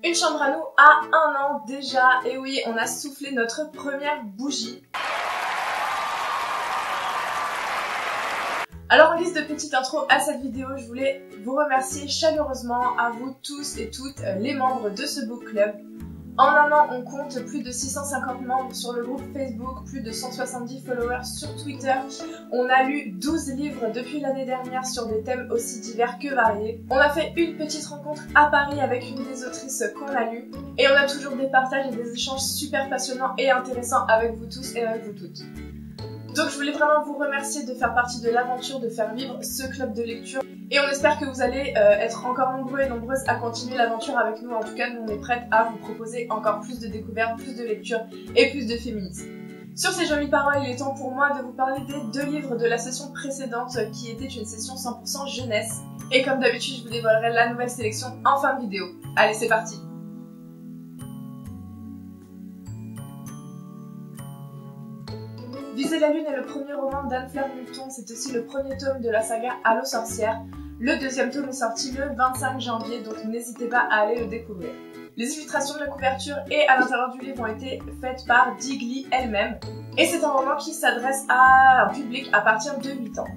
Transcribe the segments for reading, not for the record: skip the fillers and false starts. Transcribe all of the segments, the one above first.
Une chambre à nous à 1 an déjà, et oui, on a soufflé notre première bougie. Alors en guise de petite intro à cette vidéo, je voulais vous remercier chaleureusement à vous tous et toutes les membres de ce book club. En 1 an, on compte plus de 650 membres sur le groupe Facebook, plus de 170 followers sur Twitter. On a lu 12 livres depuis l'année dernière sur des thèmes aussi divers que variés. On a fait une petite rencontre à Paris avec une des autrices qu'on a lues. Et on a toujours des partages et des échanges super passionnants et intéressants avec vous tous et avec vous toutes. Donc je voulais vraiment vous remercier de faire partie de l'aventure, de faire vivre ce club de lecture. Et on espère que vous allez être encore nombreux et nombreuses à continuer l'aventure avec nous. En tout cas, nous on est prêtes à vous proposer encore plus de découvertes, plus de lectures et plus de féminisme. Sur ces jolies paroles, il est temps pour moi de vous parler des 2 livres de la session précédente qui était une session 100% jeunesse. Et comme d'habitude, je vous dévoilerai la nouvelle sélection en fin de vidéo. Allez, c'est parti! Viser la lune est le premier roman d'Anne-Fleur Multon, c'est aussi le premier tome de la saga Allo sorcière. Le 2e tome est sorti le 25 janvier, donc n'hésitez pas à aller le découvrir. Les illustrations de la couverture et à l'intérieur du livre ont été faites par Digli elle-même, et c'est un roman qui s'adresse à un public à partir de 8 ans.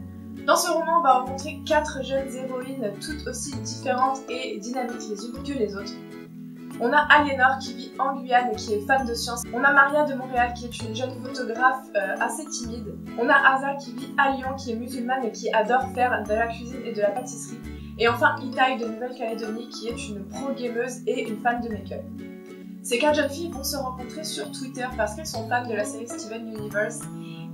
Dans ce roman, on va rencontrer 4 jeunes héroïnes, toutes aussi différentes et dynamiques les unes que les autres. On a Aliénor qui vit en Guyane et qui est fan de science. On a Maria de Montréal qui est une jeune photographe assez timide. On a Asa qui vit à Lyon, qui est musulmane et qui adore faire de la cuisine et de la pâtisserie. Et enfin Itai de Nouvelle-Calédonie qui est une pro-gameuse et une fan de make-up. Ces 4 jeunes filles vont se rencontrer sur Twitter parce qu'elles sont fans de la série Steven Universe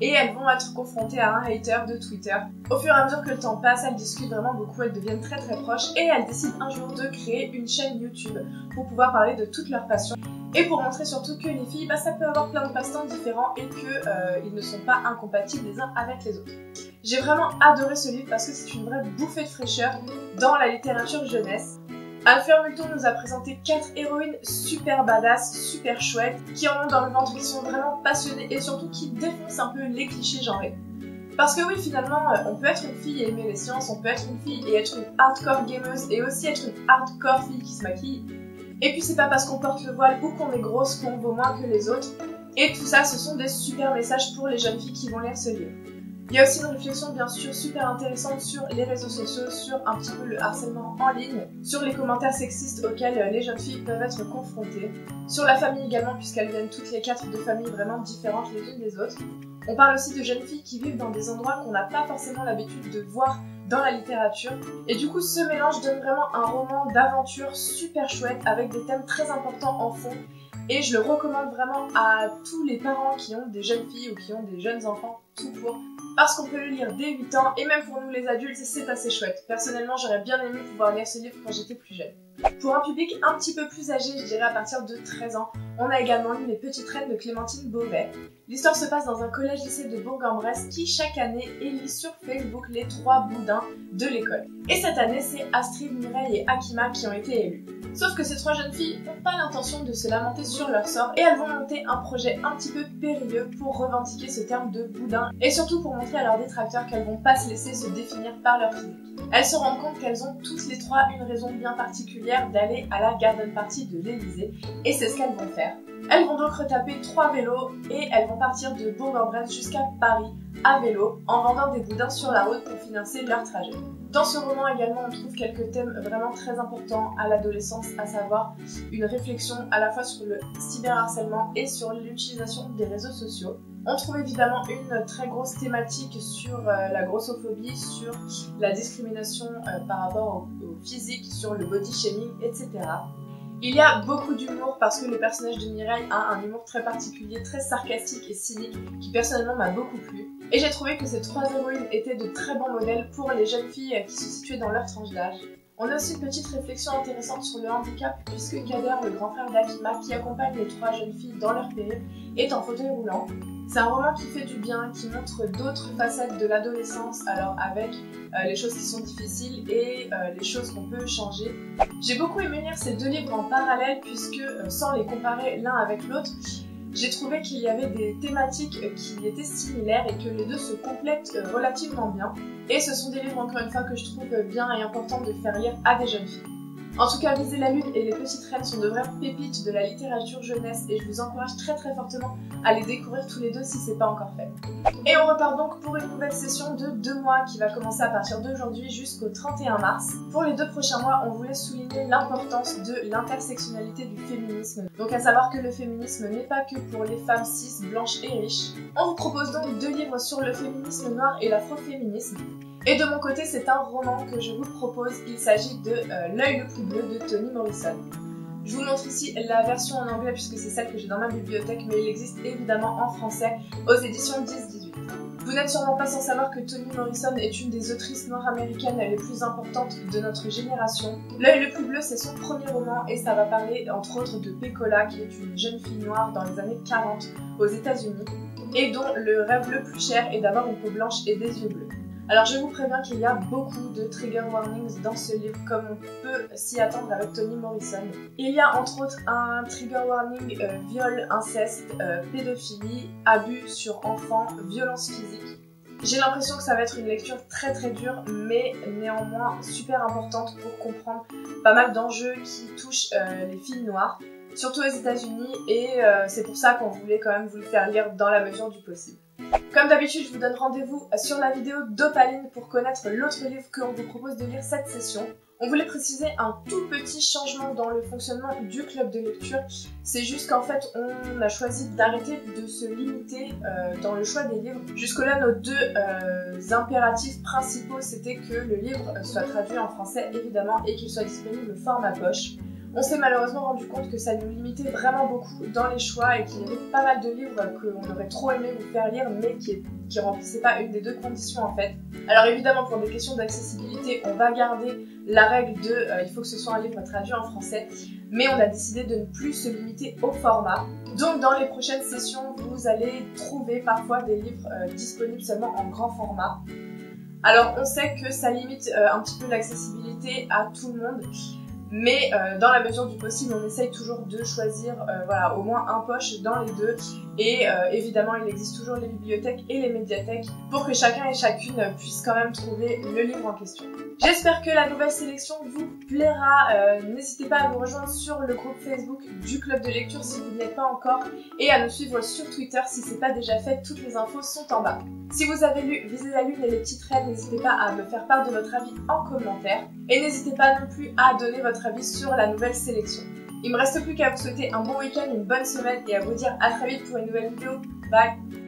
et elles vont être confrontées à un hater de Twitter. Au fur et à mesure que le temps passe, elles discutent vraiment beaucoup, elles deviennent très proches et elles décident un jour de créer une chaîne YouTube pour pouvoir parler de toutes leurs passions et pour montrer surtout que les filles, ça peut avoir plein de passe-temps différents et qu'ils ne sont pas incompatibles les uns avec les autres. J'ai vraiment adoré ce livre parce que c'est une vraie bouffée de fraîcheur dans la littérature jeunesse. Anne-Fleur Multon nous a présenté 4 héroïnes super badass, super chouettes, qui en ont dans le ventre, qui sont vraiment passionnées et surtout qui défoncent un peu les clichés genrés. Parce que oui, finalement, on peut être une fille et aimer les sciences, on peut être une fille et être une hardcore gameuse et aussi être une hardcore fille qui se maquille. Et puis c'est pas parce qu'on porte le voile ou qu'on est grosse qu'on vaut moins que les autres. Et tout ça, ce sont des super messages pour les jeunes filles qui vont lire ce livre. Il y a aussi une réflexion bien sûr super intéressante sur les réseaux sociaux, sur un petit peu le harcèlement en ligne, sur les commentaires sexistes auxquels les jeunes filles peuvent être confrontées, sur la famille également puisqu'elles viennent toutes les 4 de familles vraiment différentes les unes des autres. On parle aussi de jeunes filles qui vivent dans des endroits qu'on n'a pas forcément l'habitude de voir dans la littérature. Et du coup ce mélange donne vraiment un roman d'aventure super chouette avec des thèmes très importants en fond. Et je le recommande vraiment à tous les parents qui ont des jeunes filles ou qui ont des jeunes enfants tout court. Parce qu'on peut le lire dès 8 ans et même pour nous les adultes, c'est assez chouette. Personnellement, j'aurais bien aimé pouvoir lire ce livre quand j'étais plus jeune. Pour un public un petit peu plus âgé, je dirais à partir de 13 ans, on a également lu Les Petites Reines de Clémentine Beauvais. L'histoire se passe dans un collège-lycée de Bourg-en-Bresse qui chaque année élit sur Facebook les 3 boudins de l'école. Et cette année, c'est Astrid, Mireille et Akima qui ont été élus. Sauf que ces 3 jeunes filles n'ont pas l'intention de se lamenter sur leur sort et elles vont monter un projet un petit peu périlleux pour revendiquer ce terme de boudin et surtout pour montrer à leurs détracteurs qu'elles vont pas se laisser se définir par leur physique. Elles se rendent compte qu'elles ont toutes les 3 une raison bien particulière d'aller à la garden party de l'Elysée et c'est ce qu'elles vont faire. Elles vont donc retaper 3 vélos et elles vont partir de Bourg-en-Bresse jusqu'à Paris à vélo en vendant des boudins sur la route pour financer leur trajet. Dans ce roman également on trouve quelques thèmes vraiment très importants à l'adolescence, à savoir une réflexion à la fois sur le cyberharcèlement et sur l'utilisation des réseaux sociaux. On trouve évidemment une très grosse thématique sur la grossophobie, sur la discrimination par rapport au physique, sur le body shaming, etc. Il y a beaucoup d'humour parce que le personnage de Mireille a un humour très particulier, très sarcastique et cynique qui personnellement m'a beaucoup plu. Et j'ai trouvé que ces 3 héroïnes étaient de très bons modèles pour les jeunes filles qui se situaient dans leur tranche d'âge. On a aussi une petite réflexion intéressante sur le handicap puisque Kader, le grand frère d'Akima qui accompagne les 3 jeunes filles dans leur périple, est en fauteuil roulant. C'est un roman qui fait du bien, qui montre d'autres facettes de l'adolescence, alors avec les choses qui sont difficiles et les choses qu'on peut changer. J'ai beaucoup aimé lire ces 2 livres en parallèle puisque, sans les comparer l'un avec l'autre, j'ai trouvé qu'il y avait des thématiques qui étaient similaires et que les 2 se complètent relativement bien. Et ce sont des livres, encore une fois, que je trouve bien et important de faire lire à des jeunes filles. En tout cas, Viser la Lune et Les Petites Reines sont de vraies pépites de la littérature jeunesse et je vous encourage très fortement à les découvrir tous les deux si c'est pas encore fait. Et on repart donc pour une nouvelle session de 2 mois qui va commencer à partir d'aujourd'hui jusqu'au 31 mars. Pour les 2 prochains mois, on voulait souligner l'importance de l'intersectionnalité du féminisme. Donc à savoir que le féminisme n'est pas que pour les femmes cis, blanches et riches. On vous propose donc 2 livres sur le féminisme noir et l'afroféminisme. Et de mon côté, c'est un roman que je vous propose, il s'agit de L'œil le plus bleu de Toni Morrison. Je vous montre ici la version en anglais puisque c'est celle que j'ai dans ma bibliothèque, mais il existe évidemment en français aux éditions 10-18. Vous n'êtes sûrement pas sans savoir que Toni Morrison est une des autrices noires américaines les plus importantes de notre génération. L'œil le plus bleu, c'est son premier roman et ça va parler entre autres de Pecola, qui est une jeune fille noire dans les années 40 aux États-Unis et dont le rêve le plus cher est d'avoir une peau blanche et des yeux bleus. Alors je vous préviens qu'il y a beaucoup de trigger warnings dans ce livre comme on peut s'y attendre avec Toni Morrison. Il y a entre autres un trigger warning viol, inceste, pédophilie, abus sur enfants, violence physique. J'ai l'impression que ça va être une lecture très dure mais néanmoins super importante pour comprendre pas mal d'enjeux qui touchent les filles noires, surtout aux États-Unis et c'est pour ça qu'on voulait quand même vous le faire lire dans la mesure du possible. Comme d'habitude, je vous donne rendez-vous sur la vidéo d'Opaline pour connaître l'autre livre qu'on vous propose de lire cette session. On voulait préciser un tout petit changement dans le fonctionnement du club de lecture. C'est juste qu'en fait, on a choisi d'arrêter de se limiter dans le choix des livres. Jusque-là, nos 2 impératifs principaux, c'était que le livre soit traduit en français, évidemment, et qu'il soit disponible format poche. On s'est malheureusement rendu compte que ça nous limitait vraiment beaucoup dans les choix et qu'il y avait pas mal de livres qu'on aurait trop aimé vous faire lire mais qui remplissaient pas une des 2 conditions en fait. Alors évidemment pour des questions d'accessibilité on va garder la règle de il faut que ce soit un livre traduit en français, mais on a décidé de ne plus se limiter au format. Donc dans les prochaines sessions vous allez trouver parfois des livres disponibles seulement en grand format. Alors on sait que ça limite un petit peu l'accessibilité à tout le monde. Mais dans la mesure du possible, on essaye toujours de choisir voilà, au moins un poche dans les 2. Et évidemment, il existe toujours les bibliothèques et les médiathèques pour que chacun et chacune puisse quand même trouver le livre en question. J'espère que la nouvelle sélection vous plaira. N'hésitez pas à nous rejoindre sur le groupe Facebook du Club de lecture si vous ne l'êtes pas encore et à nous suivre sur Twitter si ce n'est pas déjà fait, toutes les infos sont en bas. Si vous avez lu Viser la Lune et Les Petites Reines, n'hésitez pas à me faire part de votre avis en commentaire. Et n'hésitez pas non plus à donner votre avis sur la nouvelle sélection. Il me reste plus qu'à vous souhaiter un bon week-end, une bonne semaine et à vous dire à très vite pour une nouvelle vidéo. Bye!